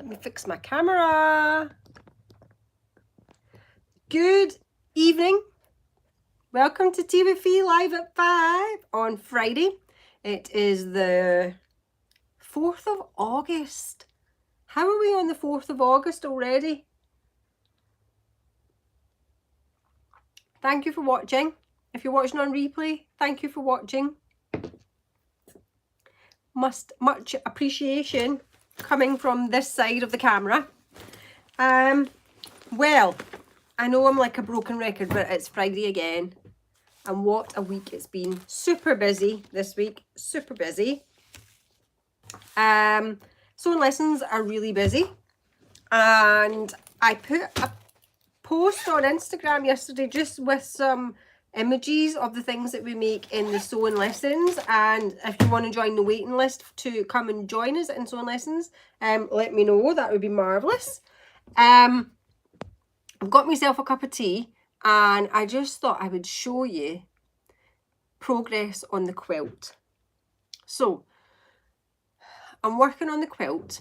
Let me fix my camera. Good evening. Welcome to Tea with Fee live at 5 on Friday. It is the 4th of August. How are we on the 4th of August already? Thank you for watching. If you're watching on replay, thank you for watching. Much appreciation coming from this side of the camera. Well, I know I'm like a broken record, but it's Friday again. And what a week it's been. Super busy this week. Super busy. Sewing lessons are really busy. And I put a post on Instagram yesterday just with some images of the things that we make in the sewing lessons, and if you want to join the waiting list to come and join us in sewing lessons, let me know. That would be marvellous. I've got myself a cup of tea and I just thought I would show you progress on the quilt. So I'm working on the quilt,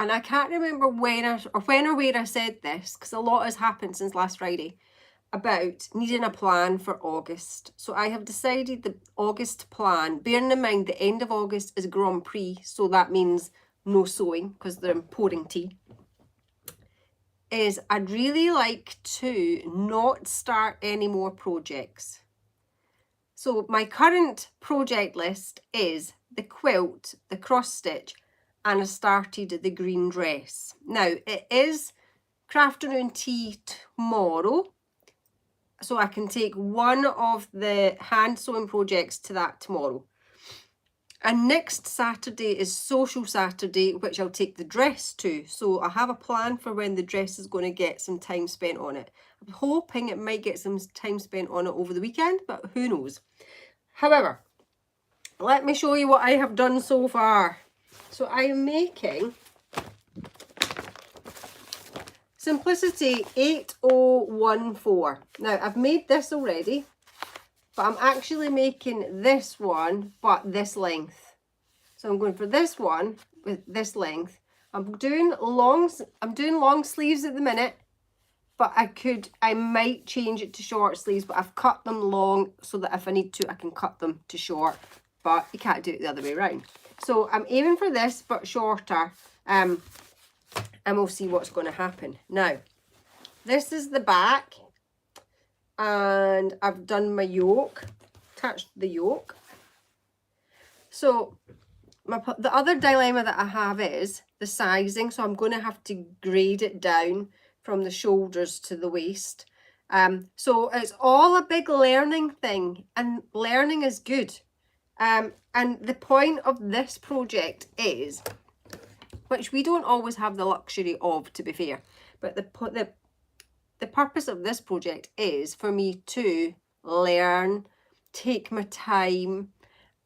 and I can't remember when or where I said this, because a lot has happened since last Friday, about needing a plan for August. So I have decided the August plan, bearing in mind the end of August is Grand Prix, so that means no sewing because they're pouring tea, is I'd really like to not start any more projects. So my current project list is the quilt, the cross stitch, and I started the green dress. Now it is Crafternoon tea tomorrow, so I can take one of the hand sewing projects to that tomorrow. And next Saturday is Social Saturday, which I'll take the dress to. So I have a plan for when the dress is going to get some time spent on it. I'm hoping it might get some time spent on it over the weekend, but who knows. However, let me show you what I have done so far. So I am making Simplicity 8014. Now I've made this already, but I'm actually making this one, but this length. So I'm going for this one with this length. I'm doing long sleeves at the minute, but I might change it to short sleeves, but I've cut them long so that if I need to, I can cut them to short, but you can't do it the other way around. So I'm aiming for this, but shorter. And we'll see what's going to happen. Now, this is the back, and I've done my yoke, attached the yoke. So the other dilemma that I have is the sizing, so I'm going to have to grade it down from the shoulders to the waist. So it's all a big learning thing, and learning is good. And the point of this project is, which we don't always have the luxury of, to be fair, but the purpose of this project is for me to learn, take my time,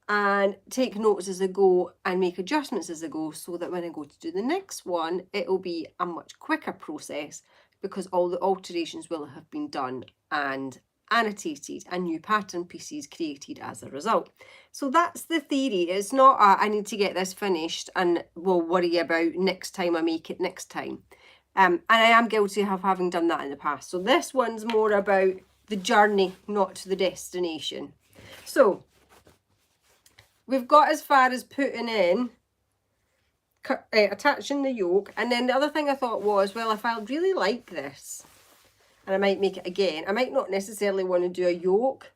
and take notes as I go and make adjustments as I go, so that when I go to do the next one, it will be a much quicker process, because all the alterations will have been done and annotated and new pattern pieces created as a result. So that's the theory. It's not I need to get this finished and we'll worry about next time I make it next time. And I am guilty of having done that in the past. So this one's more about the journey, not the destination. So we've got as far as putting in, attaching the yoke. And then the other thing I thought was, well, if I really like this, and I might make it again, I might not necessarily want to do a yoke.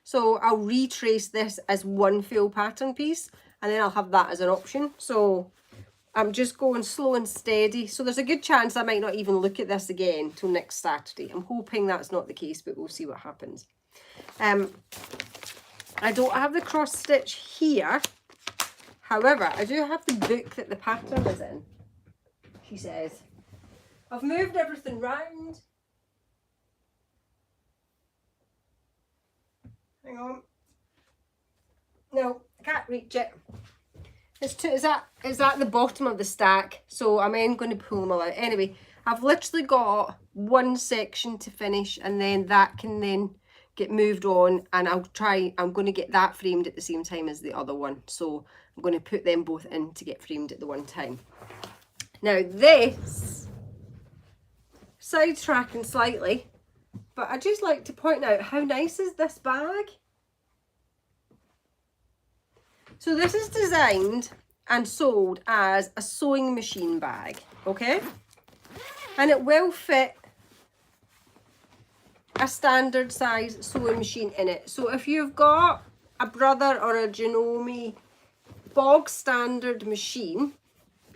So I'll retrace this as one full pattern piece, and then I'll have that as an option. So I'm just going slow and steady. So there's a good chance I might not even look at this again till next Saturday. I'm hoping that's not the case, but we'll see what happens. I don't have the cross stitch here. However, I do have the book that the pattern is in, she says. I've moved everything round. Hang on. No, I can't reach it. It's at the bottom of the stack, so I'm then going to pull them all out. Anyway, I've literally got one section to finish, and then that can then get moved on, and I'm going to get that framed at the same time as the other one. So I'm going to put them both in to get framed at the one time. Now this, sidetracking slightly, but I just like to point out how nice is this bag. So this is designed and sold as a sewing machine bag, okay? And it will fit a standard size sewing machine in it. So if you've got a Brother or a Janome bog standard machine,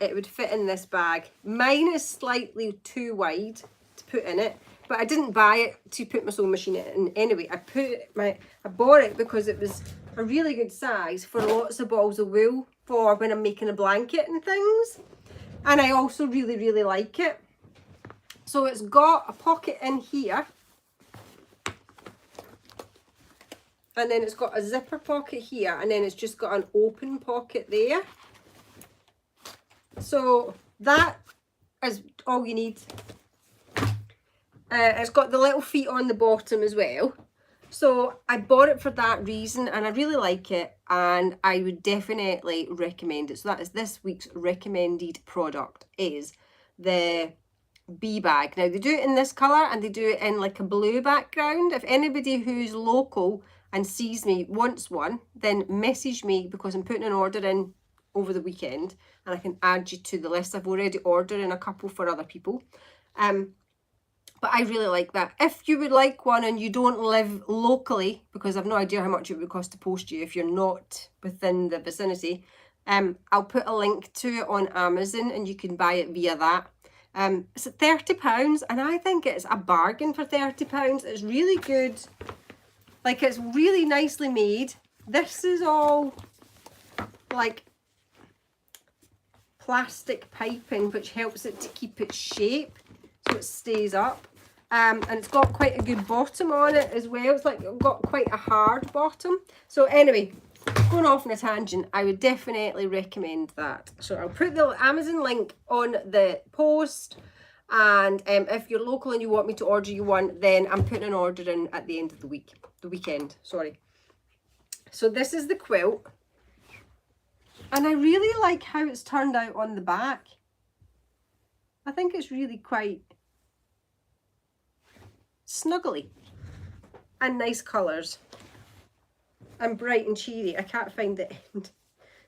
it would fit in this bag. Mine is slightly too wide to put in it, but I didn't buy it to put my sewing machine in anyway. I bought it because it was a really good size for lots of balls of wool for when I'm making a blanket and things. And I also really, really like it. So it's got a pocket in here. And then it's got a zipper pocket here, and then it's just got an open pocket there. So that is all you need. It's got the little feet on the bottom as well. So I bought it for that reason, and I really like it, and I would definitely recommend it. So that is this week's recommended product, is the bee bag. Now they do it in this colour, and they do it in like a blue background. If anybody who's local and sees me wants one, then message me, because I'm putting an order in over the weekend, and I can add you to the list. I've already ordered in a couple for other people. But I really like that. If you would like one and you don't live locally, because I've no idea how much it would cost to post you if you're not within the vicinity, I'll put a link to it on Amazon and you can buy it via that. It's at £30, and I think it's a bargain for £30. It's really good. Like, it's really nicely made. This is all like plastic piping, which helps it to keep its shape so it stays up. And it's got quite a good bottom on it as well. It's like got quite a hard bottom. So anyway, going off on a tangent, I would definitely recommend that. So I'll put the Amazon link on the post, and if you're local and you want me to order you one, then I'm putting an order in at the end of the weekend, sorry. So this is the quilt, and I really like how it's turned out on the back. I think it's really quite snuggly and nice colours and bright and cheery. I can't find the end.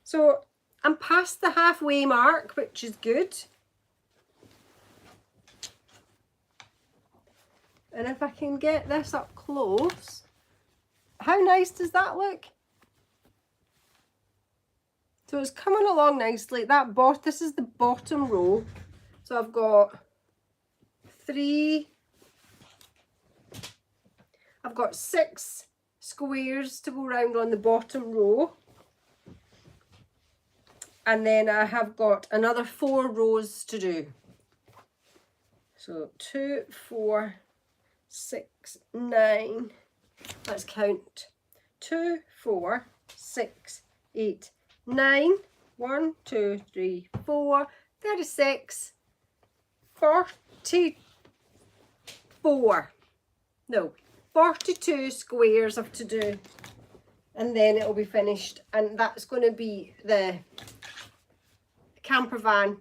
So I'm past the halfway mark, which is good. And if I can get this up close, how nice does that look? So it's coming along nicely. This is the bottom row. So I've got I've got 6 squares to go round on the bottom row. And then I have got another 4 rows to do. So 2, 4, 6, 9. Let's count. 2, 4, 6, 8, 9. 1, 2, 3, 4, 36, 44. No, 42 squares have to do, and then it'll be finished. And that's going to be the camper van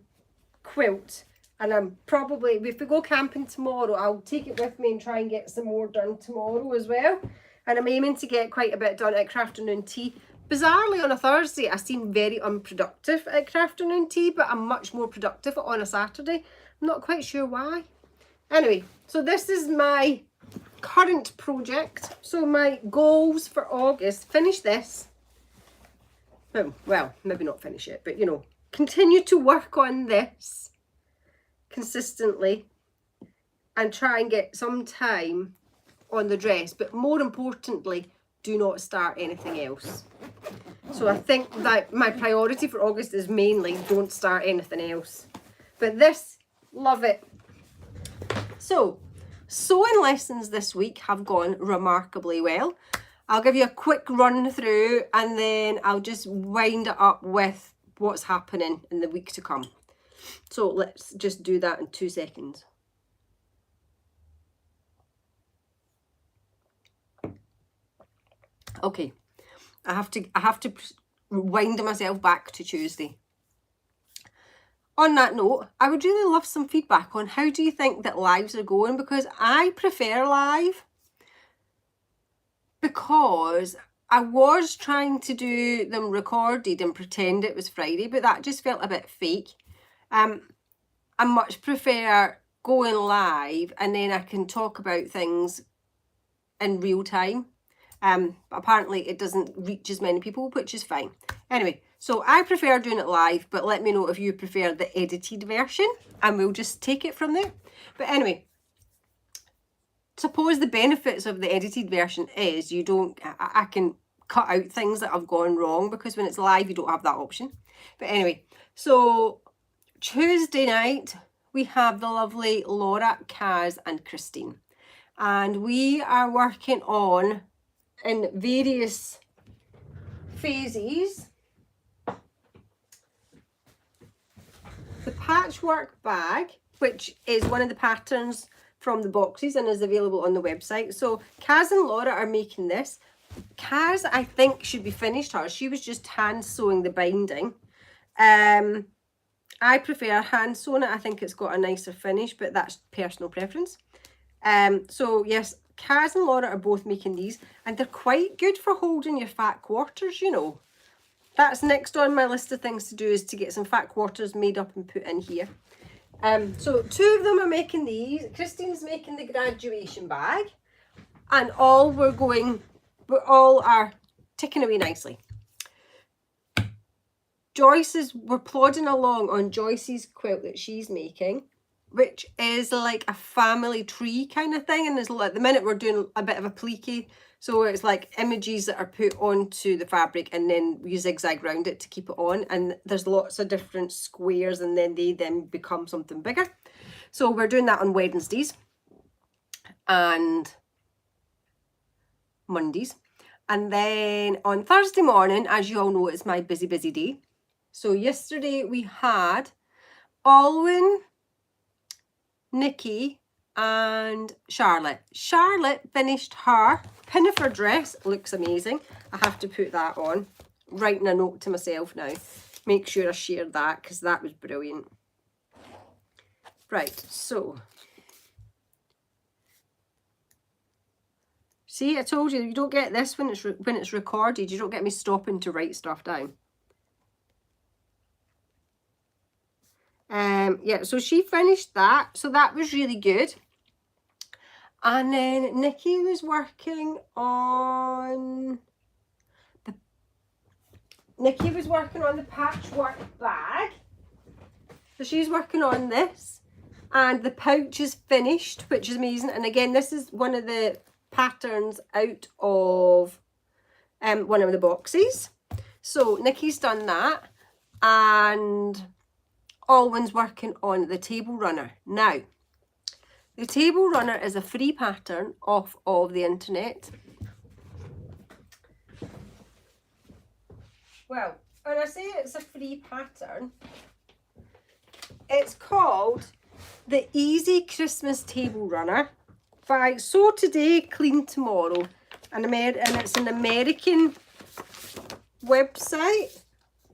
quilt. And I'm probably, if we go camping tomorrow, I'll take it with me and try and get some more done tomorrow as well. And I'm aiming to get quite a bit done at Crafternoon Tea. Bizarrely, on a Thursday, I seem very unproductive at Crafternoon Tea, but I'm much more productive on a Saturday. I'm not quite sure why. Anyway, so this is my current project. So my goals for August: finish this. Well, maybe not finish it, but you know, continue to work on this consistently and try and get some time on the dress, but more importantly, do not start anything else. So I think that my priority for August is mainly don't start anything else. But this, love it. So sewing lessons this week have gone remarkably well. I'll give you a quick run through, and then I'll just wind it up with what's happening in the week to come. So let's just do that in 2 seconds. Okay, I have to wind myself back to Tuesday. on that note, I would really love some feedback on how do you think that lives are going, because I prefer live, because I was trying to do them recorded and pretend it was Friday, but that just felt a bit fake. I much prefer going live and then I can talk about things in real time. But apparently it doesn't reach as many people, which is fine. Anyway, so I prefer doing it live, but let me know if you prefer the edited version and we'll just take it from there. But anyway, suppose the benefits of the edited version is you don't, I can cut out things that have gone wrong, because when it's live you don't have that option. But anyway, so Tuesday night we have the lovely Laura, Kaz and Christine, and we are working on, in various phases, the patchwork bag, which is one of the patterns from the boxes and is available on the website. So Kaz and Laura are making this. Kaz, I think, should be finished hers. She was just hand sewing the binding. I prefer hand sewn it. I think it's got a nicer finish, but that's personal preference. So yes, Kaz and Laura are both making these, and they're quite good for holding your fat quarters, you know. That's next on my list of things to do, is to get some fat quarters made up and put in here. So two of them are making these. Christine's making the graduation bag, and we all are ticking away nicely. We're plodding along on Joyce's quilt that she's making, which is like a family tree kind of thing. And there's, at the minute we're doing a bit of a plique, so it's like images that are put onto the fabric and then you zigzag round it to keep it on. And there's lots of different squares, and then they become something bigger. So we're doing that on Wednesdays and Mondays. And then on Thursday morning, as you all know, it's my busy day. So yesterday we had Alwyn, Nikki and Charlotte. Charlotte finished her pinafore dress. It looks amazing. I have to put that on. Writing a note to myself now. Make sure I shared that, because that was brilliant. Right, so. See, I told you don't get this when it's recorded. You don't get me stopping to write stuff down. Yeah, so she finished that, so that was really good. And then Nikki was working on the patchwork bag. So she's working on this, and the pouch is finished, which is amazing. And again, this is one of the patterns out of one of the boxes. So Nikki's done that, and Alwyn's working on the table runner. Now, the table runner is a free pattern off of the internet. Well, when I say it's a free pattern, it's called the Easy Christmas Table Runner by Sew Today, Clean Tomorrow, and it's an American website.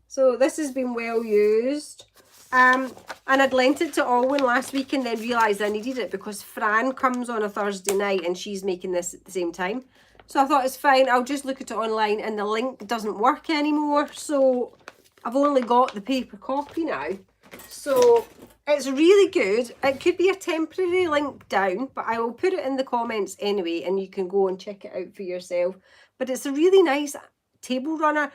So this has been well used. And I'd lent it to Alwyn last week and then realised I needed it because Fran comes on a Thursday night and she's making this at the same time. So I thought it's fine, I'll just look at it online, and the link doesn't work anymore. So I've only got the paper copy now. So it's really good. It could be a temporary link down, but I will put it in the comments anyway and you can go and check it out for yourself. But it's a really nice table runner.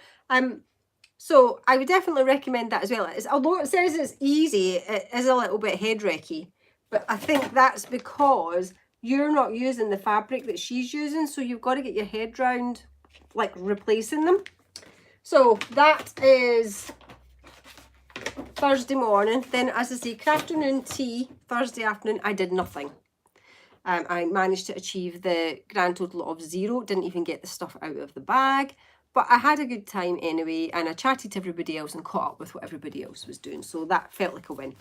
So I would definitely recommend that as well. Although it says it's easy, it is a little bit head-wrecky. But I think that's because you're not using the fabric that she's using. So you've got to get your head round, like, replacing them. So that is Thursday morning. Then, as I say, afternoon tea, Thursday afternoon, I did nothing. I managed to achieve the grand total of 0. Didn't even get the stuff out of the bag. But I had a good time anyway, and I chatted to everybody else and caught up with what everybody else was doing. So that felt like a win.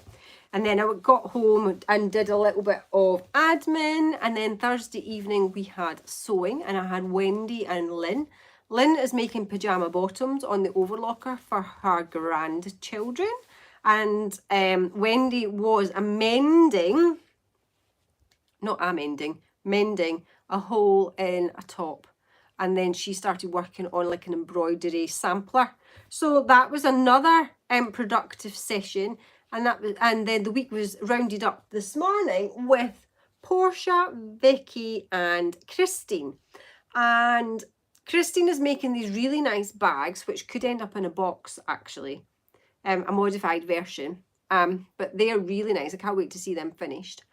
And then I got home and did a little bit of admin. And then Thursday evening we had sewing, and I had Wendy and Lynn. Lynn is making pyjama bottoms on the overlocker for her grandchildren. And Wendy was mending a hole in a top. And then she started working on like an embroidery sampler. So that was another productive session. And then the week was rounded up this morning with Portia, Vicky and Christine. And Christine is making these really nice bags, which could end up in a box actually, a modified version. But they are really nice. I can't wait to see them finished.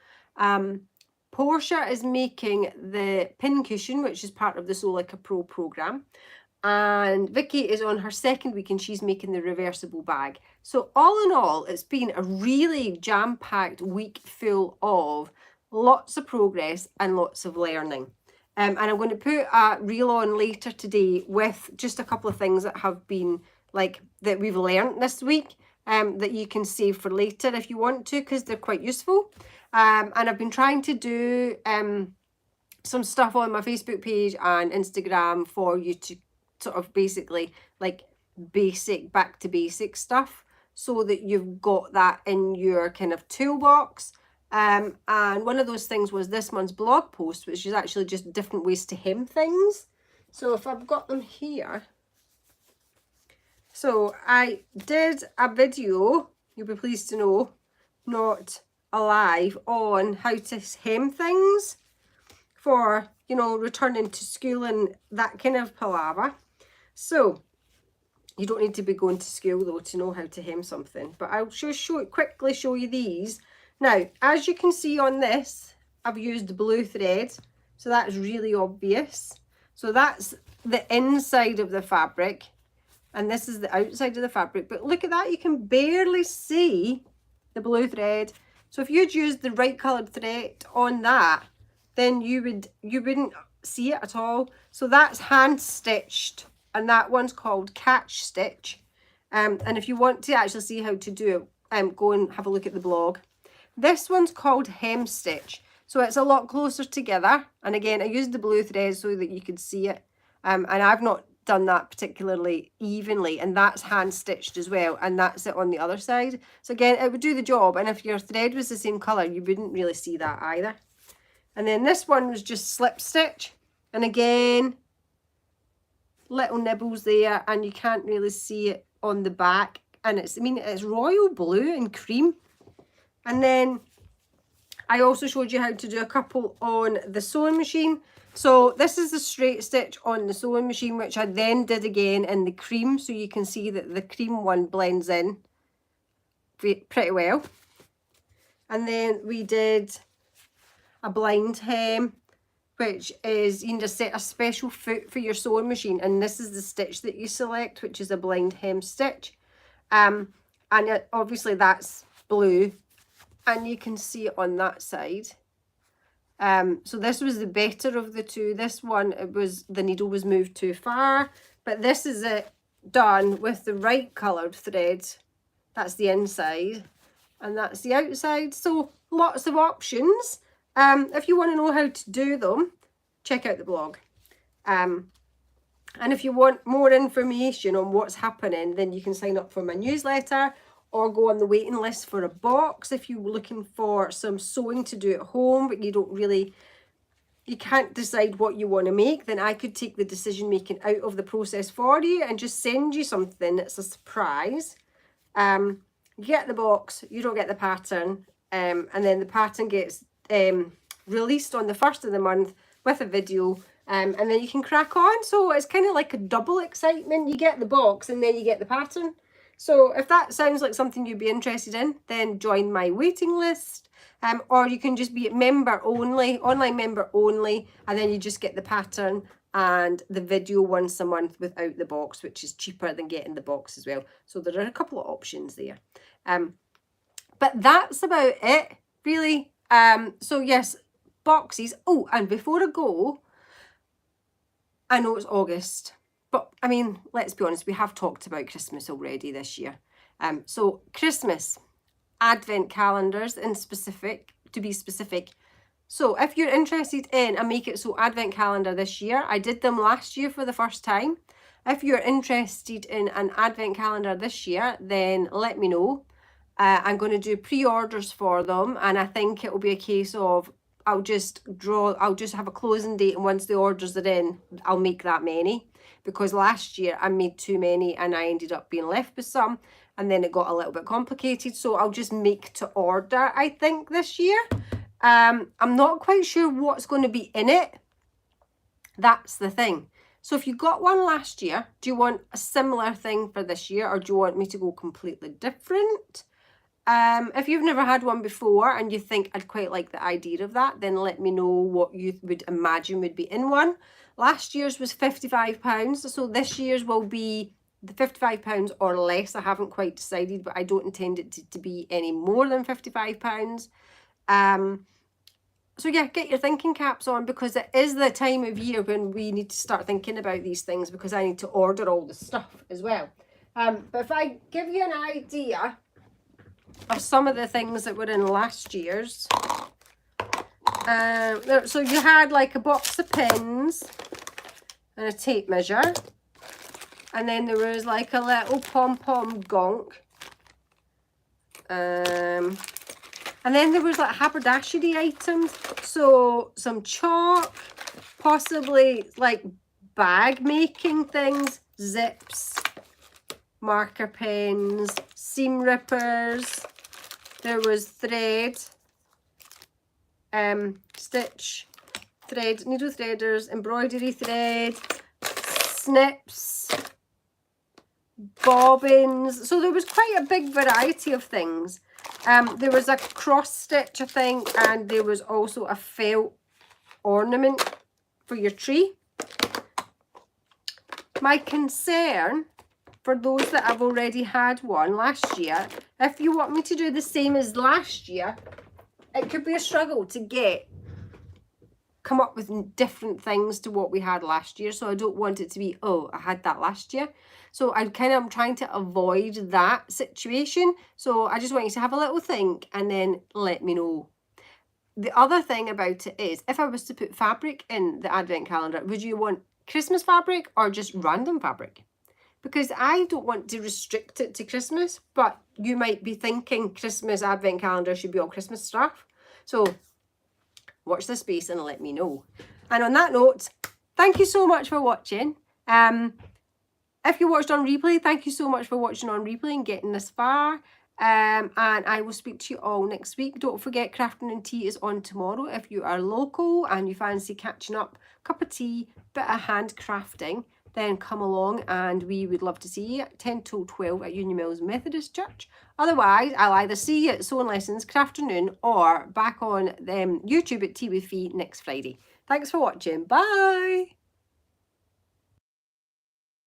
Portia is making the pin cushion, which is part of the Sew Like a Pro program. And Vicky is on her second week and she's making the reversible bag. So all in all, it's been a really jam-packed week full of lots of progress and lots of learning. And I'm going to put a reel on later today with just a couple of things that have been like that we've learned this week, that you can save for later if you want to, because they're quite useful. And I've been trying to do some stuff on my Facebook page and Instagram for you to sort of basically like basic, back to basic stuff, so that you've got that in your kind of toolbox. And one of those things was this month's blog post, which is actually just different ways to hem things. So if I've got them here. So I did a video, you'll be pleased to know, not alive, on how to hem things for, you know, returning to school and that kind of palaver. So you don't need to be going to school though to know how to hem something, but I'll quickly show you these. Now, as you can see on this, I've used blue thread, so that's really obvious. So that's the inside of the fabric, and this is the outside of the fabric. But look at that, you can barely see the blue thread. So if you'd used the right coloured thread on that, then you wouldn't see it at all. So that's hand stitched, and that one's called catch stitch. And if you want to actually see how to do it, go and have a look at the blog. This one's called hem stitch, so it's a lot closer together. And again, I used the blue thread so that you could see it. And I've not done that particularly evenly, and that's hand stitched as well, and that's it on the other side. So again, it would do the job, and if your thread was the same colour, you wouldn't really see that either. And then this one was just slip stitch, and again, little nibbles there, and you can't really see it on the back. And it's royal blue and cream. And then I also showed you how to do a couple on the sewing machine. So this is the straight stitch on the sewing machine, which I then did again in the cream. So you can see that the cream one blends in pretty well. And then we did a blind hem, which is, you can just set a special foot for your sewing machine. And this is the stitch that you select, which is a blind hem stitch. And obviously that's blue. And you can see it on that side. So this was the better of the two. This one, the needle was moved too far, but this is it done with the right coloured thread. That's the inside, and that's the outside. So lots of options. If you want to know how to do them, check out the blog. And if you want more information on what's happening, then you can sign up for my newsletter, or go on the waiting list for a box if you're looking for some sewing to do at home, but you can't decide what you want to make. Then I could take the decision making out of the process for you and just send you something that's a surprise. You get the box, you don't get the pattern, and then the pattern gets released on the 1st of the month with a video, and then you can crack on. So it's kind of like a double excitement. You get the box and then you get the pattern. So if that sounds like something you'd be interested in, then join my waiting list. Or you can just be member only, online member only, and then you just get the pattern and the video once a month without the box, which is cheaper than getting the box as well. So there are a couple of options there. But that's about it, really. So yes, boxes. Oh, and before I go, I know it's August. But, I mean, let's be honest, we have talked about Christmas already this year. So, Christmas, Advent calendars to be specific. So, if you're interested in a Make It So Advent calendar this year, I did them last year for the first time. If you're interested in an Advent calendar this year, then let me know. I'm going to do pre-orders for them, and I think it will be a case of I'll just have a closing date, and once the orders are in, I'll make that many, because last year I made too many and I ended up being left with some, and then it got a little bit complicated. So I'll just make to order, I think, this year. I'm not quite sure what's going to be in it. That's the thing. So if you got one last year, do you want a similar thing for this year, or do you want me to go completely different? If you've never had one before and you think I'd quite like the idea of that, then let me know what you would imagine would be in one. Last year's was £55, so this year's will be the £55 or less. I haven't quite decided, but I don't intend it to be any more than £55. So yeah, get your thinking caps on, because it is the time of year when we need to start thinking about these things, because I need to order all the stuff as well. But if I give you an idea of some of the things that were in last year's. So you had like a box of pins and a tape measure. And then there was like a little pom-pom gonk. And then there was like haberdashery items. So some chalk, possibly like bag making things, zips, marker pens, seam rippers. There was thread, stitch, thread, needle threaders, embroidery thread, snips, bobbins. So there was quite a big variety of things. There was a cross stitch, I think, and there was also a felt ornament for your tree. My concern for those that have already had one last year, if you want me to do the same as last year, it could be a struggle to come up with different things to what we had last year. So I don't want it to be, oh, I had that last year. So I'm trying to avoid that situation. So I just want you to have a little think and then let me know. The other thing about it is, if I was to put fabric in the advent calendar, would you want Christmas fabric or just random fabric? Because I don't want to restrict it to Christmas, but you might be thinking Christmas advent calendar should be all Christmas stuff. So watch this space and let me know. And on that note, thank you so much for watching. If you watched on replay, thank you so much for watching on replay and getting this far. And I will speak to you all next week. Don't forget, Crafting and Tea is on tomorrow. If you are local and you fancy catching up, cup of tea, bit of hand crafting, then come along and we would love to see you at 10 till 12 at Union Mills Methodist Church. Otherwise, I'll either see you at Sewing Lessons Crafternoon or back on YouTube at Tea with Fee next Friday. Thanks for watching. Bye!